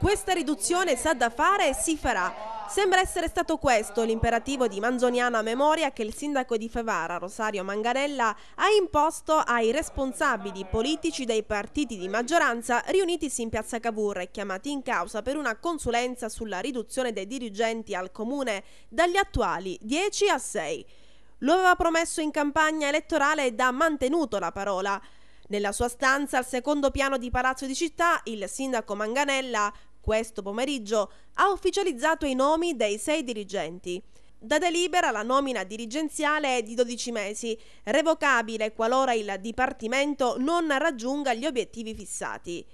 Questa riduzione sa da fare e si farà. Sembra essere stato questo l'imperativo di Manzoniana Memoria che il sindaco di Favara, Rosario Manganella, ha imposto ai responsabili politici dei partiti di maggioranza riunitisi in piazza Cavour e chiamati in causa per una consulenza sulla riduzione dei dirigenti al comune dagli attuali 10 a 6. Lo aveva promesso in campagna elettorale ed ha mantenuto la parola. Nella sua stanza al secondo piano di Palazzo di Città, il sindaco Manganella, questo pomeriggio, ha ufficializzato i nomi dei 6 dirigenti. Da delibera la nomina dirigenziale è di 12 mesi, revocabile qualora il Dipartimento non raggiunga gli obiettivi fissati.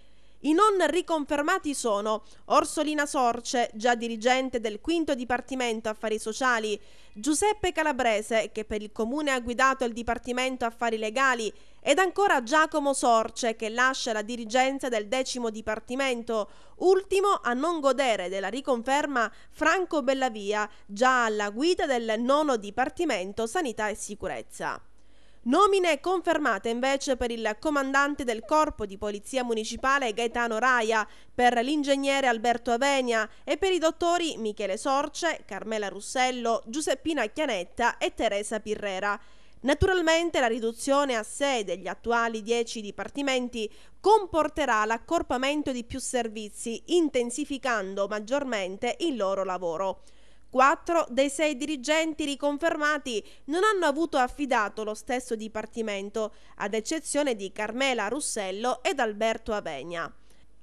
I non riconfermati sono Orsolina Sorce, già dirigente del 5° Dipartimento Affari Sociali, Giuseppe Calabrese, che per il comune ha guidato il Dipartimento Affari Legali, ed ancora Giacomo Sorce, che lascia la dirigenza del 10° Dipartimento, ultimo a non godere della riconferma Franco Bellavia, già alla guida del 9° Dipartimento Sanità e Sicurezza. Nomine confermate invece per il comandante del Corpo di Polizia Municipale Gaetano Raia, per l'ingegnere Alberto Avenia e per i dottori Michele Sorce, Carmela Russello, Giuseppina Chianetta e Teresa Pirrera. Naturalmente la riduzione a 6 degli attuali 10 dipartimenti comporterà l'accorpamento di più servizi, intensificando maggiormente il loro lavoro. 4 dei 6 dirigenti riconfermati non hanno avuto affidato lo stesso dipartimento, ad eccezione di Carmela Russello ed Alberto Avenia.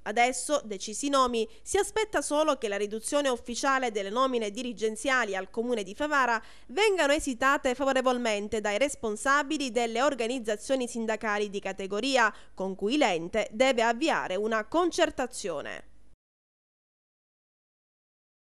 Adesso, decisi i nomi, si aspetta solo che la riduzione ufficiale delle nomine dirigenziali al comune di Favara vengano esitate favorevolmente dai responsabili delle organizzazioni sindacali di categoria, con cui l'ente deve avviare una concertazione.